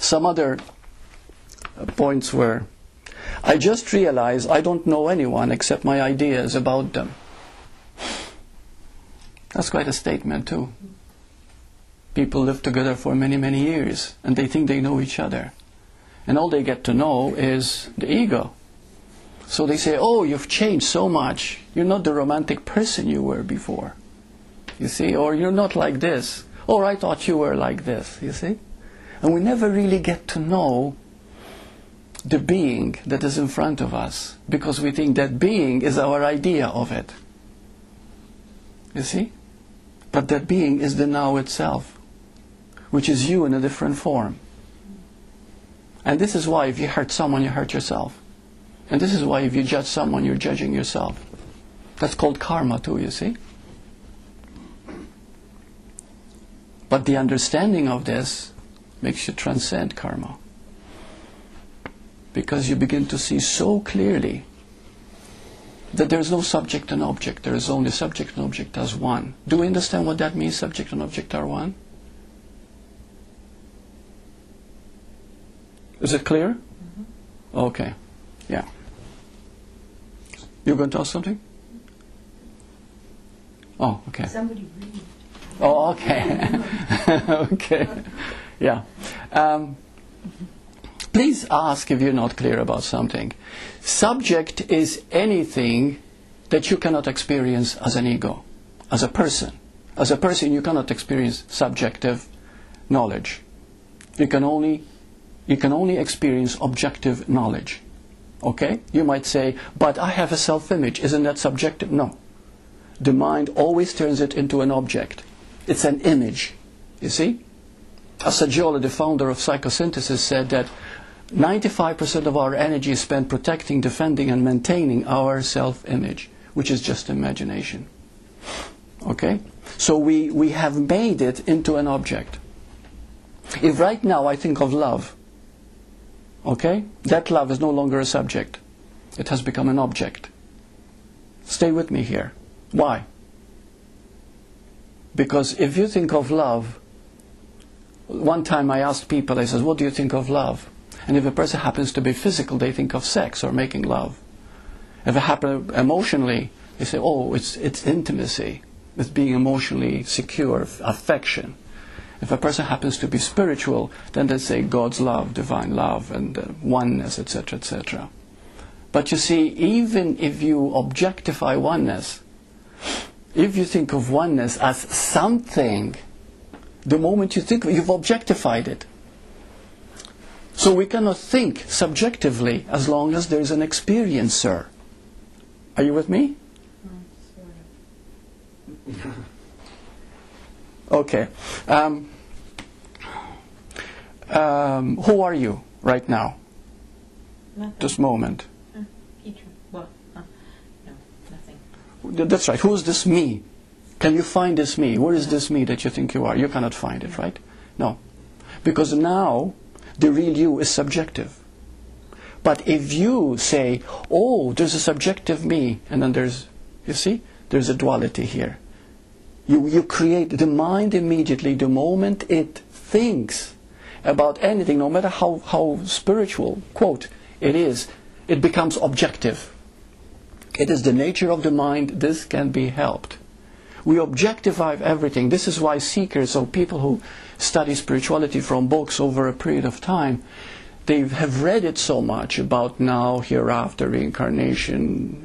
Some other points were, I just realized I don't know anyone except my ideas about them. That's quite a statement too. People live together for many, many years and they think they know each other. And all they get to know is the ego. So they say, oh, you've changed so much. You're not the romantic person you were before. You see? Or you're not like this. Or I thought you were like this. You see? And we never really get to know the being that is in front of us, because we think that being is our idea of it. You see? But that being is the now itself, which is you in a different form. And this is why if you hurt someone, you hurt yourself. And this is why if you judge someone, you're judging yourself. That's called karma too, you see? But the understanding of this makes you transcend karma. Because you begin to see so clearly that there is no subject and object. There is only subject and object as one. Do we understand what that means, subject and object are one? Is it clear? Mm-hmm. Okay. Yeah. You're going to ask something? Oh, okay. Somebody read. Oh, okay. Okay. Yeah. Please ask if you're not clear about something. Subject is anything that you cannot experience as an ego, as a person. As a person, you cannot experience subjective knowledge. You can only experience objective knowledge. Okay? You might say, but I have a self-image. Isn't that subjective? No. The mind always turns it into an object. It's an image. You see? Assaggiola, the founder of psychosynthesis, said that 95% of our energy is spent protecting, defending, and maintaining our self-image, which is just imagination. Okay? So we have made it into an object. If right now I think of love, okay, that love is no longer a subject. It has become an object. Stay with me here. Why? Because if you think of love, one time I asked people, I said, what do you think of love? And if a person happens to be physical, they think of sex or making love. If it happens emotionally, they say, oh, it's intimacy. It's being emotionally secure, affection. If a person happens to be spiritual, then they say God's love, divine love, and oneness, etc., etc. But you see, even if you objectify oneness, if you think of oneness as something, the moment you think of it, you've objectified it. So we cannot think subjectively as long as there is an experiencer. Are you with me? Okay. Who are you right now? Nothing. This moment. Peter. Well, no, nothing. That's right. Who is this me? Can you find this me? Where is this me that you think you are? You cannot find it, right? No. Because now the real you is subjective. But if you say, oh, there's a subjective me, and then there's, you see, there's a duality here. You create the mind immediately, the moment it thinks about anything, no matter how spiritual, quote, it is, it becomes objective. It is the nature of the mind. This can be helped. We objectify everything. This is why seekers, or people who study spirituality from books over a period of time, they have read it so much about now, hereafter, reincarnation,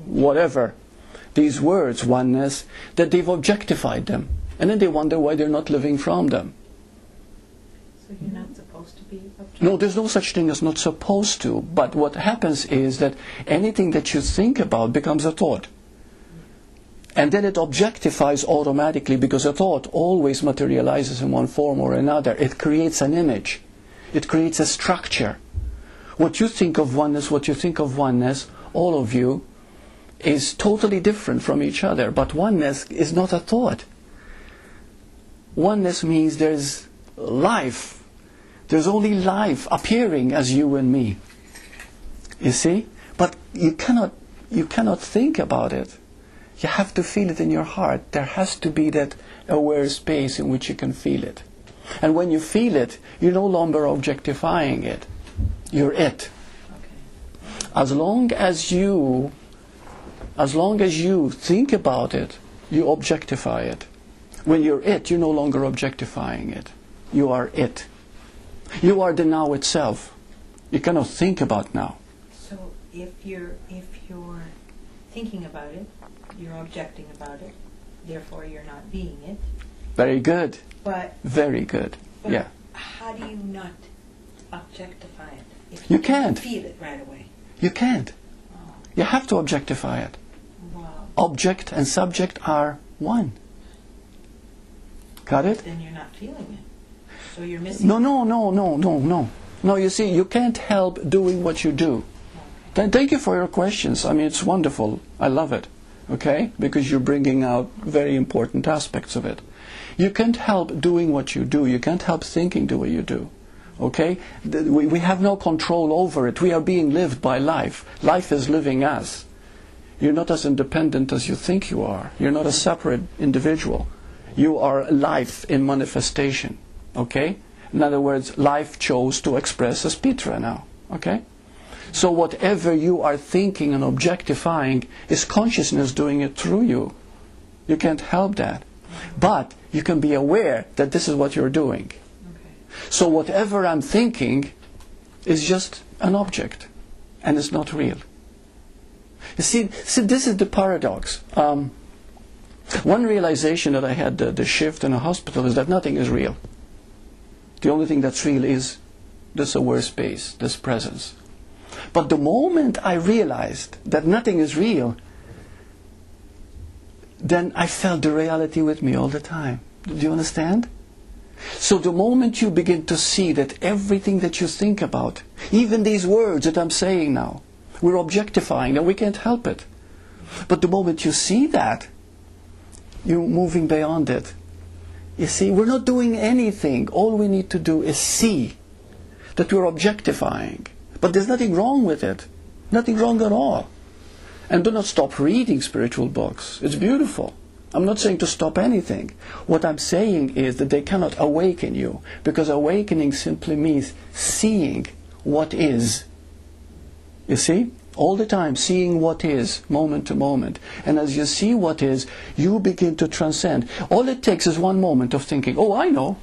whatever. These words, oneness, that they've objectified them. And then they wonder why they're not living from them. So you're not supposed to be objective? No, there's no such thing as not supposed to. But what happens is that anything that you think about becomes a thought. And then it objectifies automatically, because a thought always materializes in one form or another. It creates an image. It creates a structure. What you think of oneness, all of you, is totally different from each other. But oneness is not a thought. Oneness means there's life. There's only life appearing as you and me. You see? But you cannot think about it. You have to feel it in your heart. There has to be that aware space in which you can feel it. And when you feel it, you're no longer objectifying it. You're it. Okay. As long as you think about it, you objectify it. When you're it, you're no longer objectifying it. You are it. You are the now itself. You cannot think about now. So if you're thinking about it, you're objecting about it, therefore you're not being it. Very good. But very good. But yeah. How do you not objectify it? If you can't. Feel it right away. You can't. Oh. You have to objectify it. Wow. Object and subject are one. Got it? Then you're not feeling it. So you're missing. No, you see, you can't help doing what you do. Okay. Thank you for your questions. I mean, it's wonderful. I love it. Okay? Because you're bringing out very important aspects of it. You can't help doing what you do. You can't help thinking the way you do. Okay? We have no control over it. We are being lived by life. Life is living us. You're not as independent as you think you are. You're not a separate individual. You are life in manifestation. Okay? In other words, life chose to express as Petra now. Okay? So whatever you are thinking and objectifying is consciousness doing it through you. You can't help that. But you can be aware that this is what you're doing. Okay. So whatever I'm thinking is just an object, and it's not real. You see, this is the paradox. One realization that I had, the shift in a hospital, is that nothing is real. The only thing that's real is this aware space, this presence. But the moment I realized that nothing is real, then I felt the reality with me all the time. Do you understand? So the moment you begin to see that everything that you think about, even these words that I'm saying now, we're objectifying and we can't help it. But the moment you see that, you're moving beyond it. You see, we're not doing anything. All we need to do is see that we're objectifying. But there's nothing wrong with it. Nothing wrong at all. And do not stop reading spiritual books. It's beautiful. I'm not saying to stop anything. What I'm saying is that they cannot awaken you. Because awakening simply means seeing what is. You see? All the time, seeing what is, moment to moment. And as you see what is, you begin to transcend. All it takes is one moment of thinking, oh, I know.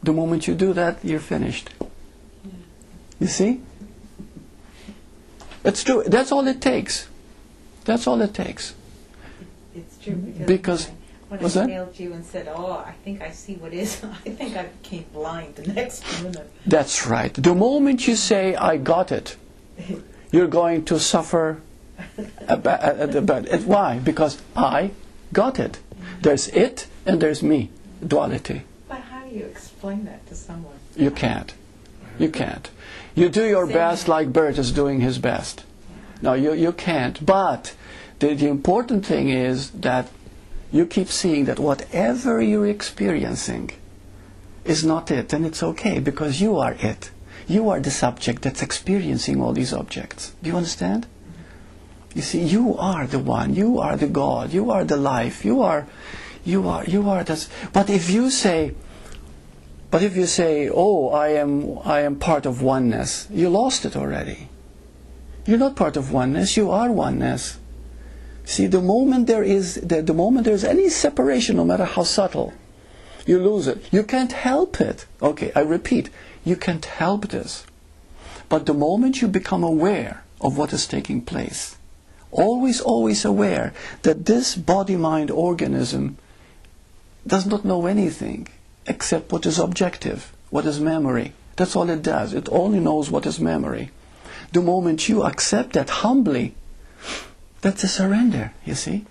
The moment you do that, you're finished. You see? It's true. That's all it takes. That's all it takes. It's true. Because when I emailed you and said, oh, I think I see what is, I think I became blind the next minute. That's right. The moment you say, I got it, you're going to suffer. Why? Because I got it. There's it and there's me. Duality. But how do you explain that to someone? You can't. You can't. You do your best like Burt is doing his best. No, you can't. But the important thing is that you keep seeing that whatever you're experiencing is not it, and it's okay because you are it. You are the subject that's experiencing all these objects. Do you understand? You see, you are the one. You are the God. You are the life. You are this. But if you say, oh, I am part of oneness, you lost it already. You're not part of oneness. You are oneness. See, the moment there is any separation, no matter how subtle, you lose it. You can't help it. Okay, I repeat, you can't help this. But the moment you become aware of what is taking place, always aware that this body-mind organism does not know anything except what is objective, what is memory. That's all it does. It only knows what is memory. The moment you accept that humbly, that's a surrender, you see.